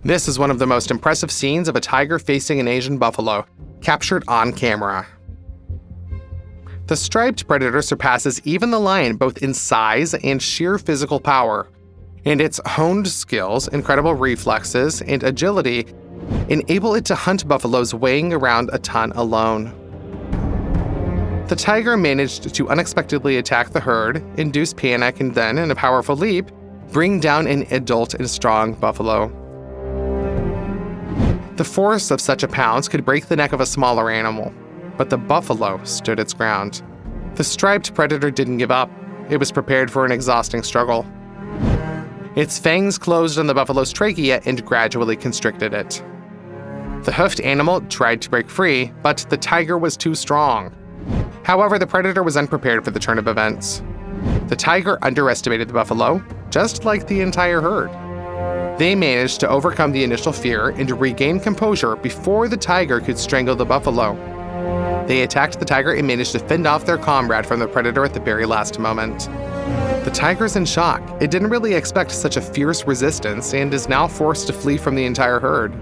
This is one of the most impressive scenes of a tiger facing an Asian buffalo, captured on camera. The striped predator surpasses even the lion both in size and sheer physical power, and its honed skills, incredible reflexes, and agility enable it to hunt buffaloes weighing around a ton alone. The tiger managed to unexpectedly attack the herd, induce panic, and then, in a powerful leap, bring down an adult and strong buffalo. The force of such a pounce could break the neck of a smaller animal, but the buffalo stood its ground. The striped predator didn't give up. It was prepared for an exhausting struggle. Its fangs closed on the buffalo's trachea and gradually constricted it. The hoofed animal tried to break free, but the tiger was too strong. However, the predator was unprepared for the turn of events. The tiger underestimated the buffalo, just like the entire herd. They managed to overcome the initial fear and regain composure before the tiger could strangle the buffalo. They attacked the tiger and managed to fend off their comrade from the predator at the very last moment. The tiger's in shock. It didn't really expect such a fierce resistance and is now forced to flee from the entire herd.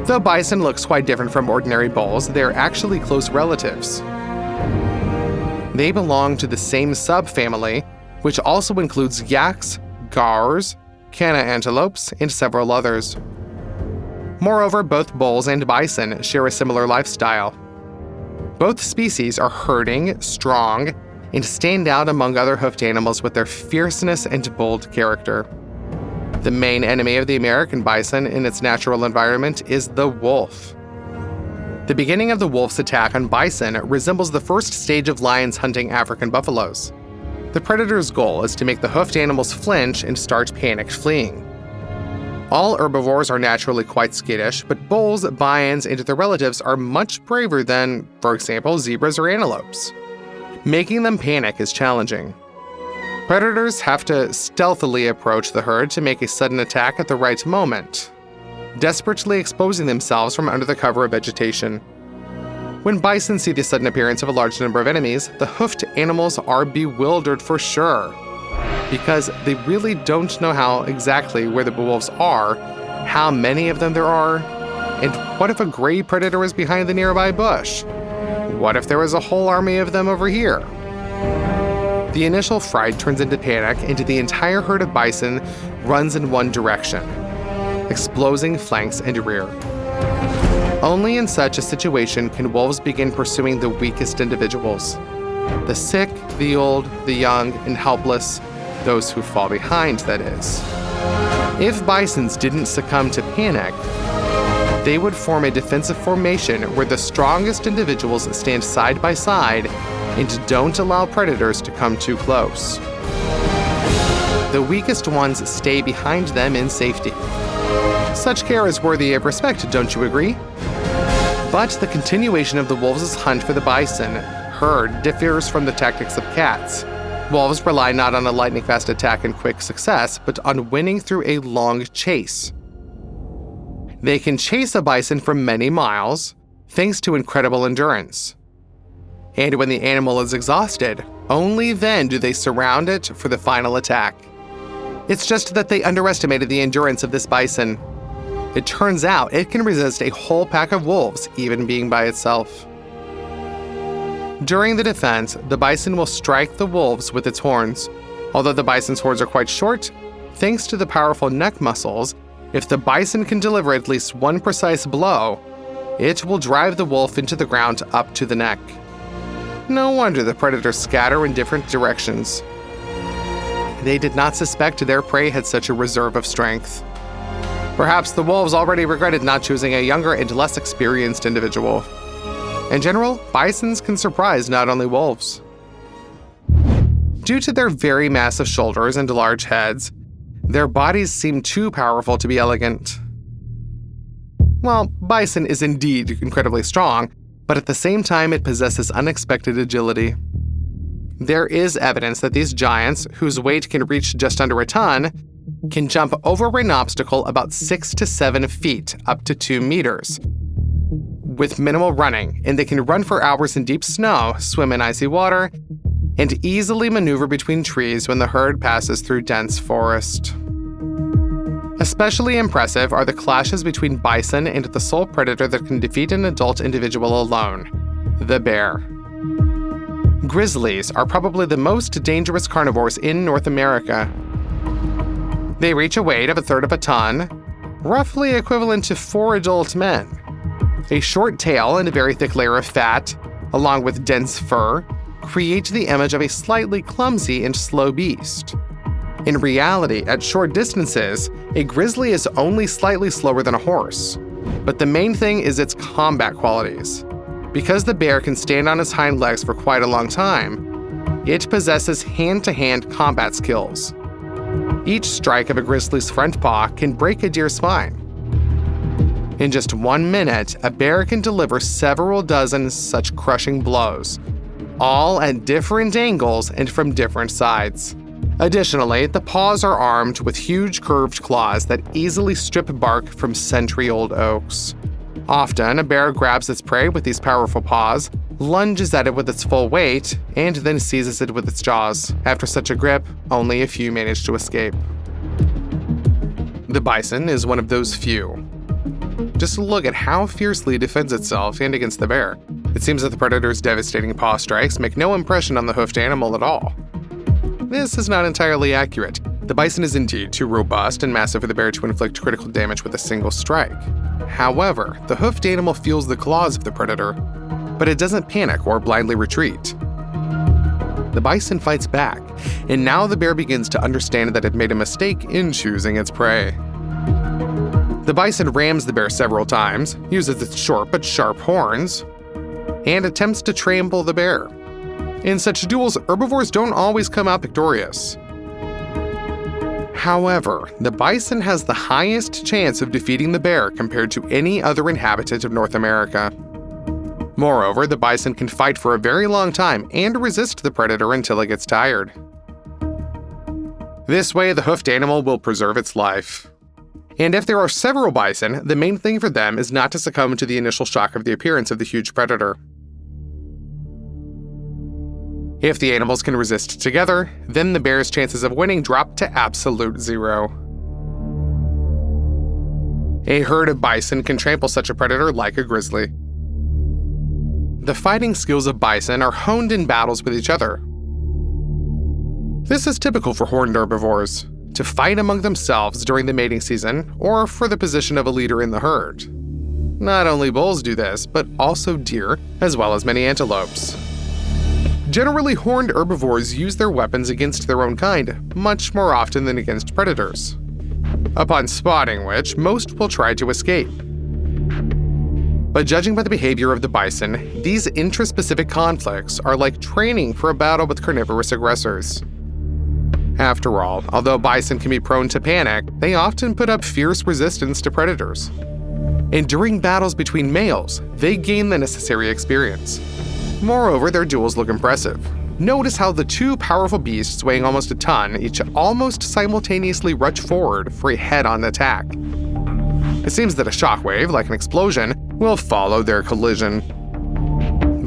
Though bison looks quite different from ordinary bulls, they're actually close relatives. They belong to the same subfamily, which also includes yaks, gars, canna antelopes, and several others. Moreover, both bulls and bison share a similar lifestyle. Both species are herding, strong, and stand out among other hoofed animals with their fierceness and bold character. The main enemy of the American bison in its natural environment is the wolf. The beginning of the wolf's attack on bison resembles the first stage of lions hunting African buffaloes. The predator's goal is to make the hoofed animals flinch and start panicked fleeing. All herbivores are naturally quite skittish, but bulls, bions, and their relatives are much braver than, for example, zebras or antelopes. Making them panic is challenging. Predators have to stealthily approach the herd to make a sudden attack at the right moment, desperately exposing themselves from under the cover of vegetation. When bison see the sudden appearance of a large number of enemies, the hoofed animals are bewildered for sure, because they really don't know how exactly where the wolves are, how many of them there are, and what if a gray predator is behind the nearby bush? What if there was a whole army of them over here? The initial fright turns into panic, and the entire herd of bison runs in one direction, exposing flanks and rear. Only in such a situation can wolves begin pursuing the weakest individuals. The sick, the old, the young, and helpless, those who fall behind, that is. If bisons didn't succumb to panic, they would form a defensive formation where the strongest individuals stand side by side and don't allow predators to come too close. The weakest ones stay behind them in safety. Such care is worthy of respect, don't you agree? But the continuation of the wolves' hunt for the bison herd differs from the tactics of cats. Wolves rely not on a lightning-fast attack and quick success, but on winning through a long chase. They can chase a bison for many miles, thanks to incredible endurance. And when the animal is exhausted, only then do they surround it for the final attack. It's just that they underestimated the endurance of this bison. It turns out it can resist a whole pack of wolves, even being by itself. During the defense, the bison will strike the wolves with its horns. Although the bison's horns are quite short, thanks to the powerful neck muscles, if the bison can deliver at least one precise blow, it will drive the wolf into the ground up to the neck. No wonder the predators scatter in different directions. They did not suspect their prey had such a reserve of strength. Perhaps the wolves already regretted not choosing a younger and less experienced individual. In general, bisons can surprise not only wolves. Due to their very massive shoulders and large heads, their bodies seem too powerful to be elegant. Well, bison is indeed incredibly strong, but at the same time it possesses unexpected agility. There is evidence that these giants, whose weight can reach just under a ton, can jump over an obstacle about 6 to 7 feet, up to 2 meters, with minimal running, and they can run for hours in deep snow, swim in icy water, and easily maneuver between trees when the herd passes through dense forest. Especially impressive are the clashes between bison and the sole predator that can defeat an adult individual alone, the bear. Grizzlies are probably the most dangerous carnivores in North America. They reach a weight of 1/3 of a ton, roughly equivalent to 4 adult men. A short tail and a very thick layer of fat, along with dense fur, create the image of a slightly clumsy and slow beast. In reality, at short distances, a grizzly is only slightly slower than a horse. But the main thing is its combat qualities. Because the bear can stand on its hind legs for quite a long time, it possesses hand-to-hand combat skills. Each strike of a grizzly's front paw can break a deer's spine. In just 1 minute, a bear can deliver several dozen such crushing blows, all at different angles and from different sides. Additionally, the paws are armed with huge curved claws that easily strip bark from century-old oaks. Often, a bear grabs its prey with these powerful paws, lunges at it with its full weight, and then seizes it with its jaws. After such a grip, only a few manage to escape. The bison is one of those few. Just look at how fiercely it defends itself and against the bear. It seems that the predator's devastating paw strikes make no impression on the hoofed animal at all. This is not entirely accurate. The bison is indeed too robust and massive for the bear to inflict critical damage with a single strike. However, the hoofed animal feels the claws of the predator, but it doesn't panic or blindly retreat. The bison fights back, and now the bear begins to understand that it made a mistake in choosing its prey. The bison rams the bear several times, uses its short but sharp horns, and attempts to trample the bear. In such duels, herbivores don't always come out victorious. However, the bison has the highest chance of defeating the bear compared to any other inhabitant of North America. Moreover, the bison can fight for a very long time and resist the predator until it gets tired. This way, the hoofed animal will preserve its life. And if there are several bison, the main thing for them is not to succumb to the initial shock of the appearance of the huge predator. If the animals can resist together, then the bear's chances of winning drop to absolute zero. A herd of bison can trample such a predator like a grizzly. The fighting skills of bison are honed in battles with each other. This is typical for horned herbivores, to fight among themselves during the mating season or for the position of a leader in the herd. Not only bulls do this, but also deer, as well as many antelopes. Generally, horned herbivores use their weapons against their own kind much more often than against predators, upon spotting which most will try to escape. But judging by the behavior of the bison, these intraspecific conflicts are like training for a battle with carnivorous aggressors. After all, although bison can be prone to panic, they often put up fierce resistance to predators. And during battles between males, they gain the necessary experience. Moreover, their duels look impressive. Notice how the two powerful beasts weighing almost a ton each almost simultaneously rush forward for a head-on attack. It seems that a shockwave, like an explosion, will follow their collision.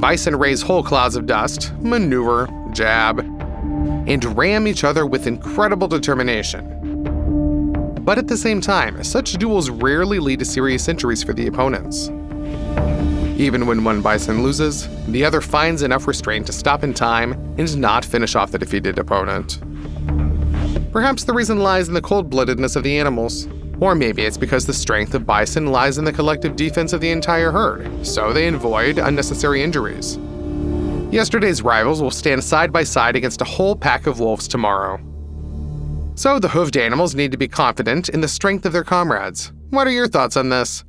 Bison raise whole clouds of dust, maneuver, jab, and ram each other with incredible determination. But at the same time, such duels rarely lead to serious injuries for the opponents. Even when one bison loses, the other finds enough restraint to stop in time and not finish off the defeated opponent. Perhaps the reason lies in the cold-bloodedness of the animals. Or maybe it's because the strength of bison lies in the collective defense of the entire herd, so they avoid unnecessary injuries. Yesterday's rivals will stand side by side against a whole pack of wolves tomorrow. So the hoofed animals need to be confident in the strength of their comrades. What are your thoughts on this?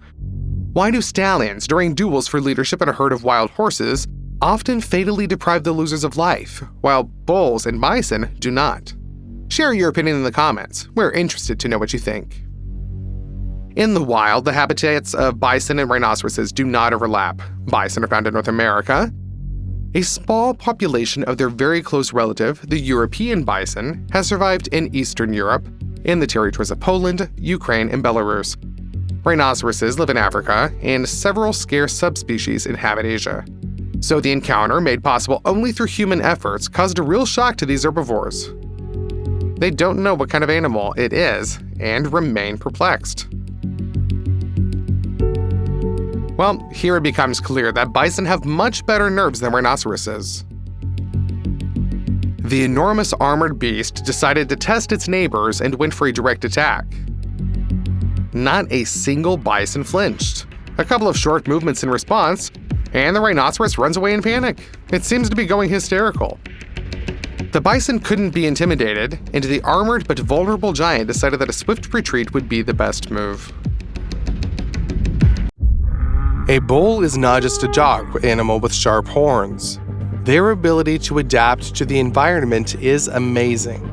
Why do stallions, during duels for leadership in a herd of wild horses, often fatally deprive the losers of life, while bulls and bison do not? Share your opinion in the comments. We're interested to know what you think. In the wild, the habitats of bison and rhinoceroses do not overlap. Bison are found in North America. A small population of their very close relative, the European bison, has survived in Eastern Europe, in the territories of Poland, Ukraine, and Belarus. Rhinoceroses live in Africa, and several scarce subspecies inhabit Asia. So the encounter, made possible only through human efforts, caused a real shock to these herbivores. They don't know what kind of animal it is and remain perplexed. Well, here it becomes clear that bison have much better nerves than rhinoceroses. The enormous armored beast decided to test its neighbors and went for a direct attack. Not a single bison flinched. A couple of short movements in response, and the rhinoceros runs away in panic. It seems to be going hysterical. The bison couldn't be intimidated, and the armored but vulnerable giant decided that a swift retreat would be the best move. A bull is not just a dog animal with sharp horns. Their ability to adapt to the environment is amazing.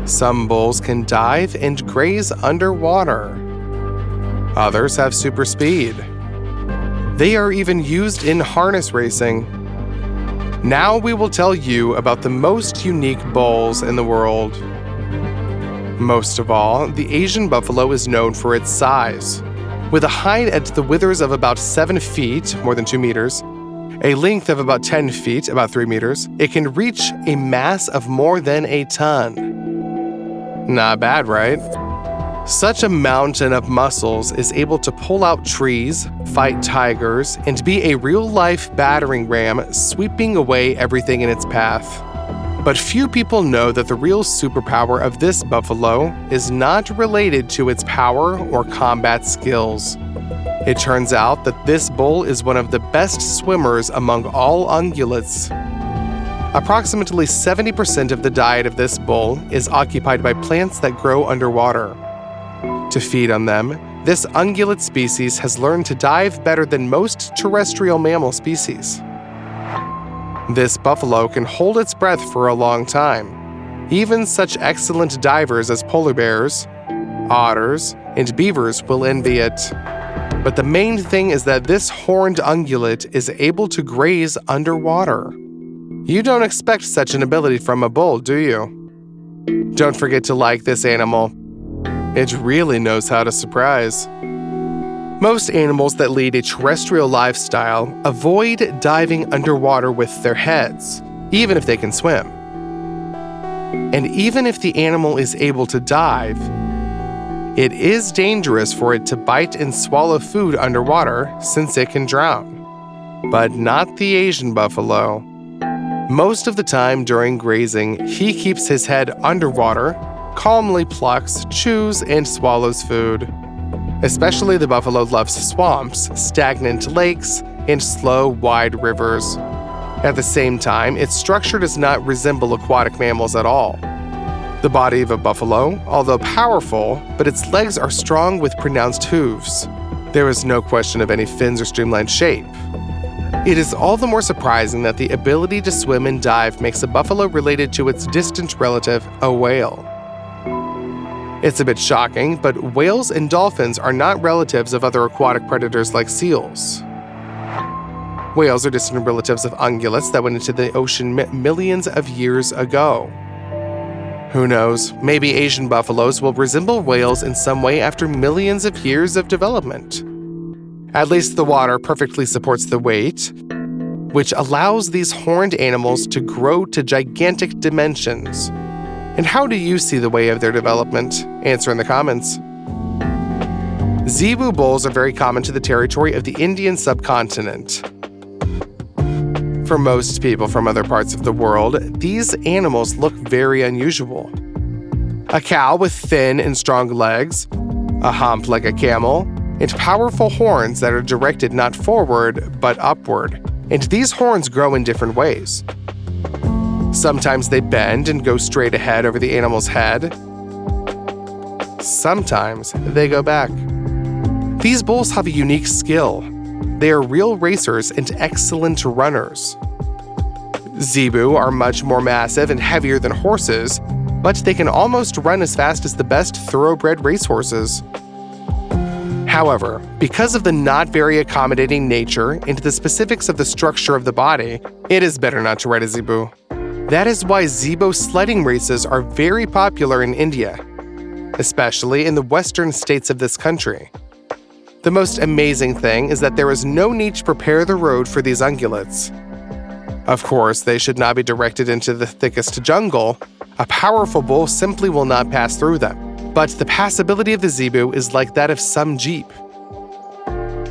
Some bulls can dive and graze underwater. Others have super speed. They are even used in harness racing. Now we will tell you about the most unique bulls in the world. Most of all, the Asian buffalo is known for its size. With a height at the withers of about 7 feet, more than 2 meters, a length of about 10 feet, about 3 meters, it can reach a mass of more than a ton. Not bad, right? Such a mountain of muscles is able to pull out trees, fight tigers, and be a real-life battering ram sweeping away everything in its path. But few people know that the real superpower of this buffalo is not related to its power or combat skills. It turns out that this bull is one of the best swimmers among all ungulates. Approximately 70% of the diet of this bull is occupied by plants that grow underwater. To feed on them, this ungulate species has learned to dive better than most terrestrial mammal species. This buffalo can hold its breath for a long time. Even such excellent divers as polar bears, otters, and beavers will envy it. But the main thing is that this horned ungulate is able to graze underwater. You don't expect such an ability from a bull, do you? Don't forget to like this animal. It really knows how to surprise. Most animals that lead a terrestrial lifestyle avoid diving underwater with their heads, even if they can swim. And even if the animal is able to dive, it is dangerous for it to bite and swallow food underwater since it can drown. But not the Asian buffalo. Most of the time during grazing, he keeps his head underwater, calmly plucks, chews, and swallows food. Especially the buffalo loves swamps, stagnant lakes, and slow, wide rivers. At the same time, its structure does not resemble aquatic mammals at all. The body of a buffalo, although powerful, but its legs are strong with pronounced hooves. There is no question of any fins or streamlined shape. It is all the more surprising that the ability to swim and dive makes a buffalo related to its distant relative, a whale. It's a bit shocking, but whales and dolphins are not relatives of other aquatic predators like seals. Whales are distant relatives of ungulates that went into the ocean millions of years ago. Who knows, maybe Asian buffaloes will resemble whales in some way after millions of years of development. At least the water perfectly supports the weight, which allows these horned animals to grow to gigantic dimensions. And how do you see the way of their development? Answer in the comments. Zebu bulls are very common to the territory of the Indian subcontinent. For most people from other parts of the world, these animals look very unusual. A cow with thin and strong legs, a hump like a camel, and powerful horns that are directed not forward but upward. And these horns grow in different ways. Sometimes they bend and go straight ahead over the animal's head. Sometimes they go back. These bulls have a unique skill. They are real racers and excellent runners. Zebu are much more massive and heavier than horses, but they can almost run as fast as the best thoroughbred racehorses. However, because of the not very accommodating nature and the specifics of the structure of the body, it is better not to ride a zebu. That is why zebu sledding races are very popular in India, especially in the western states of this country. The most amazing thing is that there is no need to prepare the road for these ungulates. Of course, they should not be directed into the thickest jungle, A powerful bull simply will not pass through them, but the passability of the zebu is like that of some Jeep.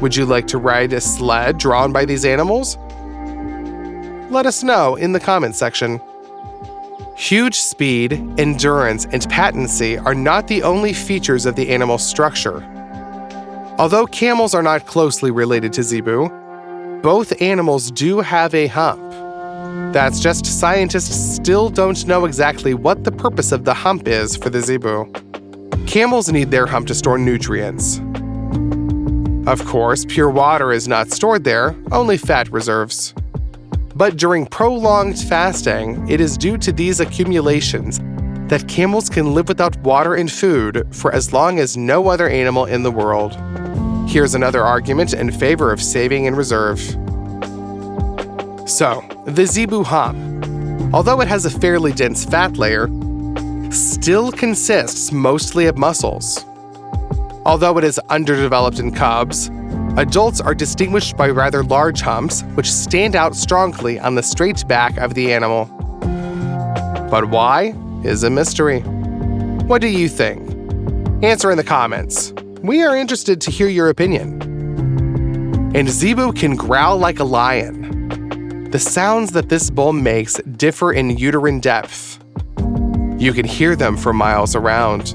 Would you like to ride a sled drawn by these animals? Let us know in the comments section. Huge speed, endurance, and patency are not the only features of the animal's structure. Although camels are not closely related to zebu, both animals do have a hump. That's just scientists still don't know exactly what the purpose of the hump is for the zebu. Camels need their hump to store nutrients. Of course, pure water is not stored there, only fat reserves. But during prolonged fasting, it is due to these accumulations that camels can live without water and food for as long as no other animal in the world. Here's another argument in favor of saving in reserve. So, the zebu hump, although it has a fairly dense fat layer, still consists mostly of muscles. Although it is underdeveloped in cubs, adults are distinguished by rather large humps which stand out strongly on the straight back of the animal. But why is a mystery. What do you think? Answer in the comments. We are interested to hear your opinion. And zebu can growl like a lion. The sounds that this bull makes differ in uterine depth. You can hear them for miles around.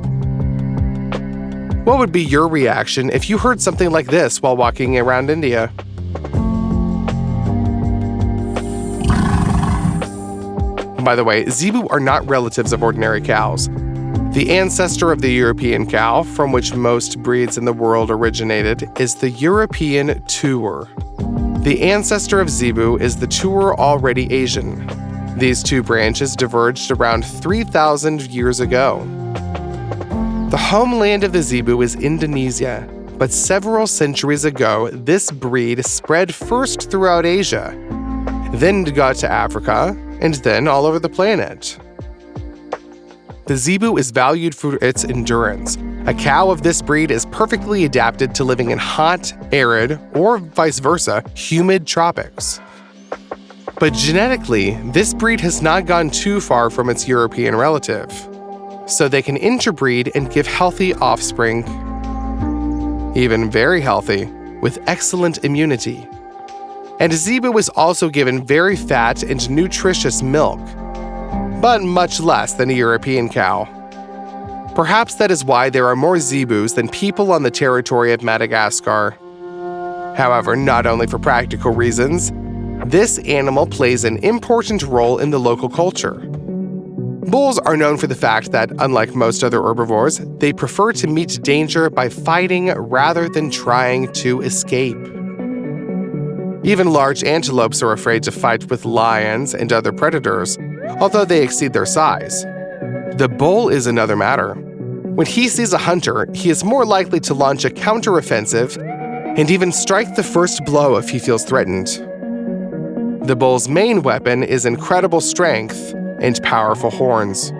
What would be your reaction if you heard something like this while walking around India? By the way, zebu are not relatives of ordinary cows. The ancestor of the European cow, from which most breeds in the world originated, is the European Tuer. The ancestor of zebu is the Tuer already Asian. These two branches diverged around 3,000 years ago. The homeland of the zebu is Indonesia, but several centuries ago, this breed spread first throughout Asia, then got to Africa, and then all over the planet. The zebu is valued for its endurance. A cow of this breed is perfectly adapted to living in hot, arid, or vice versa, humid tropics. But genetically, this breed has not gone too far from its European relative, so they can interbreed and give healthy offspring, even very healthy, with excellent immunity. And zebu is also given very fat and nutritious milk, but much less than a European cow. Perhaps that is why there are more zebus than people on the territory of Madagascar. However, not only for practical reasons, this animal plays an important role in the local culture. Bulls are known for the fact that, unlike most other herbivores, they prefer to meet danger by fighting rather than trying to escape. Even large antelopes are afraid to fight with lions and other predators, although they exceed their size. The bull is another matter. When he sees a hunter, he is more likely to launch a counteroffensive and even strike the first blow if he feels threatened. The bull's main weapon is incredible strength and powerful horns.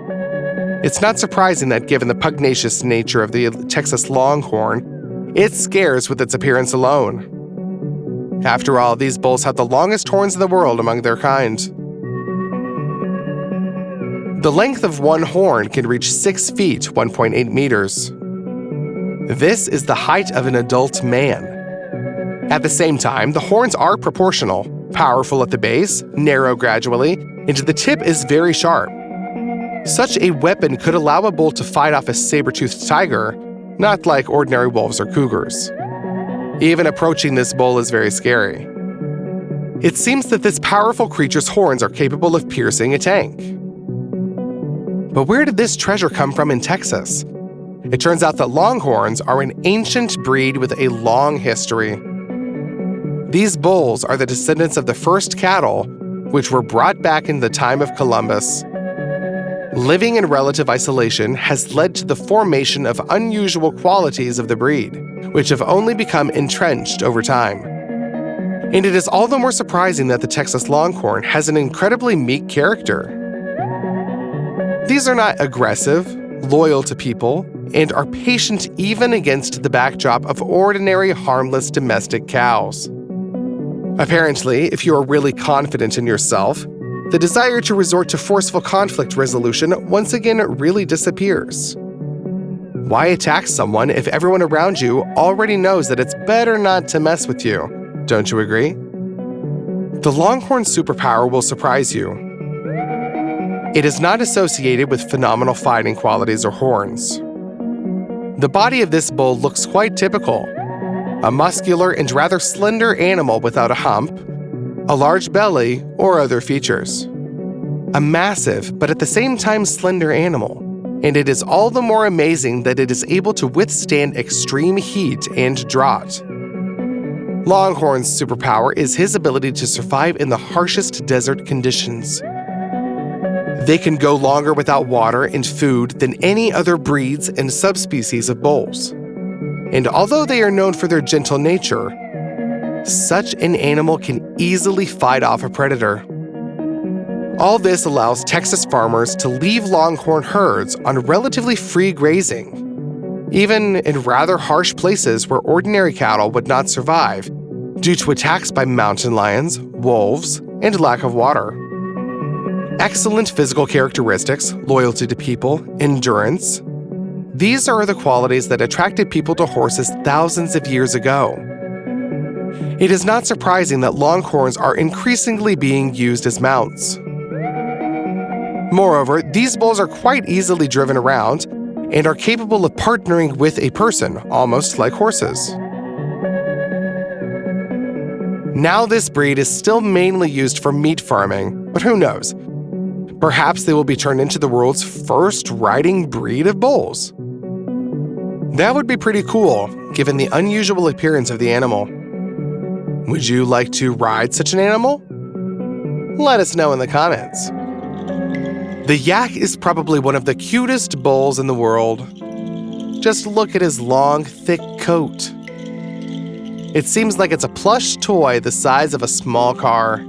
It's not surprising that given the pugnacious nature of the Texas Longhorn, it scares with its appearance alone. After all, these bulls have the longest horns in the world among their kind. The length of one horn can reach 6 feet, 1.8 meters. This is the height of an adult man. At the same time, the horns are proportional, powerful at the base, narrow gradually, and the tip is very sharp. Such a weapon could allow a bull to fight off a saber-toothed tiger, not like ordinary wolves or cougars. Even approaching this bull is very scary. It seems that this powerful creature's horns are capable of piercing a tank. But where did this treasure come from in Texas? It turns out that Longhorns are an ancient breed with a long history. These bulls are the descendants of the first cattle, which were brought back in the time of Columbus. Living in relative isolation has led to the formation of unusual qualities of the breed, which have only become entrenched over time. And it is all the more surprising that the Texas Longhorn has an incredibly meek character. These are not aggressive, loyal to people, and are patient even against the backdrop of ordinary, harmless domestic cows. Apparently, if you are really confident in yourself, the desire to resort to forceful conflict resolution once again really disappears. Why attack someone if everyone around you already knows that it's better not to mess with you? Don't you agree? The longhorn's superpower will surprise you. It is not associated with phenomenal fighting qualities or horns. The body of this bull looks quite typical: a muscular and rather slender animal without a hump, a large belly, or other features. A massive, but at the same time slender animal, and it is all the more amazing that it is able to withstand extreme heat and drought. Longhorn's superpower is his ability to survive in the harshest desert conditions. They can go longer without water and food than any other breeds and subspecies of bulls. And although they are known for their gentle nature, such an animal can easily fight off a predator. All this allows Texas farmers to leave longhorn herds on relatively free grazing, even in rather harsh places where ordinary cattle would not survive due to attacks by mountain lions, wolves, and lack of water. Excellent physical characteristics, loyalty to people, endurance. These are the qualities that attracted people to horses thousands of years ago. It is not surprising that longhorns are increasingly being used as mounts. Moreover, these bulls are quite easily driven around and are capable of partnering with a person, almost like horses. Now this breed is still mainly used for meat farming, but who knows? Perhaps they will be turned into the world's first riding breed of bulls. That would be pretty cool, given the unusual appearance of the animal. Would you like to ride such an animal? Let us know in the comments. The yak is probably one of the cutest bulls in the world. Just look at his long, thick coat. It seems like it's a plush toy the size of a small car.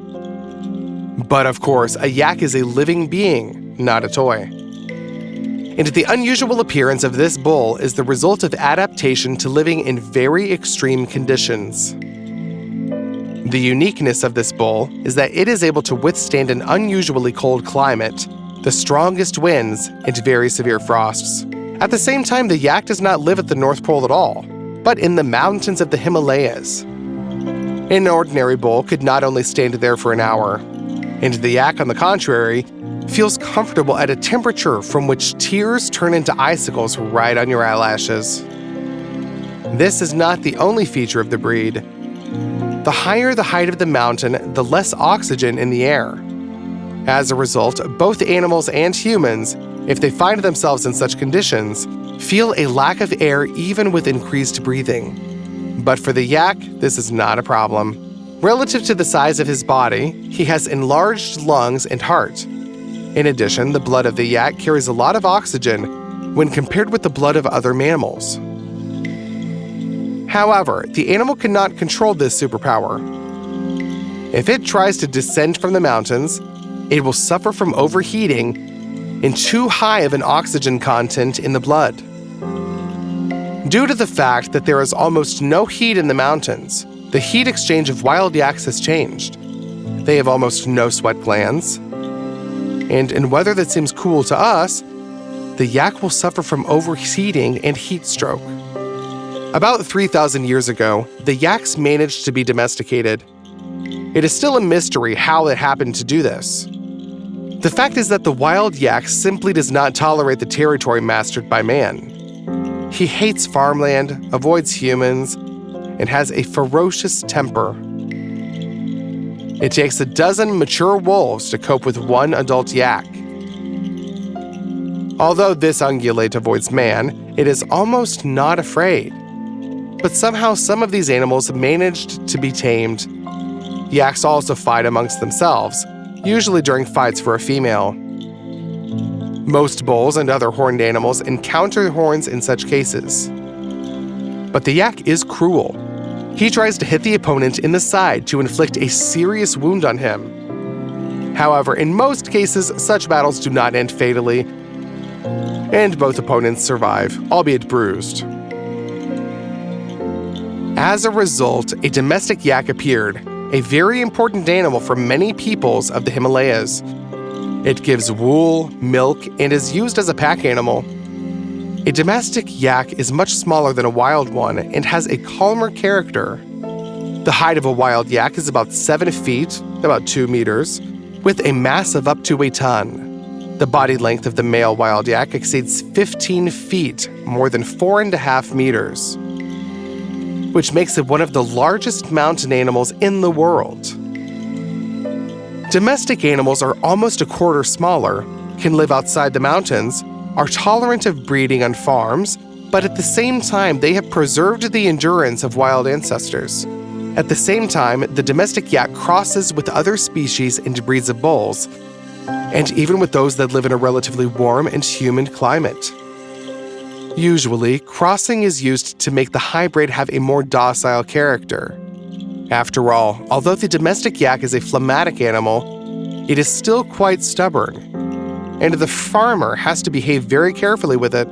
But of course, a yak is a living being, not a toy. And the unusual appearance of this bull is the result of adaptation to living in very extreme conditions. The uniqueness of this bull is that it is able to withstand an unusually cold climate, the strongest winds, and very severe frosts. At the same time, the yak does not live at the North Pole at all, but in the mountains of the Himalayas. An ordinary bull could not only stand there for an hour, and the yak, on the contrary, feels comfortable at a temperature from which tears turn into icicles right on your eyelashes. This is not the only feature of the breed. The higher the height of the mountain, the less oxygen in the air. As a result, both animals and humans, if they find themselves in such conditions, feel a lack of air even with increased breathing. But for the yak, this is not a problem. Relative to the size of his body, he has enlarged lungs and heart. In addition, the blood of the yak carries a lot of oxygen when compared with the blood of other mammals. However, the animal cannot control this superpower. If it tries to descend from the mountains, it will suffer from overheating and too high of an oxygen content in the blood. Due to the fact that there is almost no heat in the mountains, the heat exchange of wild yaks has changed. They have almost no sweat glands. And in weather that seems cool to us, the yak will suffer from overheating and heat stroke. About 3,000 years ago, the yaks managed to be domesticated. It is still a mystery how it happened to do this. The fact is that the wild yak simply does not tolerate the territory mastered by man. He hates farmland, avoids humans, and has a ferocious temper. It takes a dozen mature wolves to cope with one adult yak. Although this ungulate avoids man, it is almost not afraid. But somehow some of these animals managed to be tamed. Yaks also fight amongst themselves, usually during fights for a female. Most bulls and other horned animals encounter horns in such cases. But the yak is cruel. He tries to hit the opponent in the side to inflict a serious wound on him. However, in most cases, such battles do not end fatally, and both opponents survive, albeit bruised. As a result, a domestic yak appeared, a very important animal for many peoples of the Himalayas. It gives wool, milk, and is used as a pack animal. A domestic yak is much smaller than a wild one and has a calmer character. The height of a wild yak is about 7 feet, about 2 meters, with a mass of up to a ton. The body length of the male wild yak exceeds 15 feet, more than 4.5 meters, which makes it one of the largest mountain animals in the world. Domestic animals are almost a quarter smaller, can live outside the mountains, are tolerant of breeding on farms, but at the same time they have preserved the endurance of wild ancestors. At the same time, the domestic yak crosses with other species and breeds of bulls, and even with those that live in a relatively warm and humid climate. Usually, crossing is used to make the hybrid have a more docile character. After all, although the domestic yak is a phlegmatic animal, it is still quite stubborn, and the farmer has to behave very carefully with it.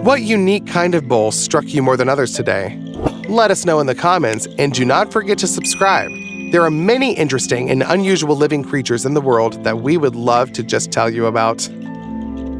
What unique kind of bull struck you more than others today? Let us know in the comments, and do not forget to subscribe. There are many interesting and unusual living creatures in the world that we would love to just tell you about.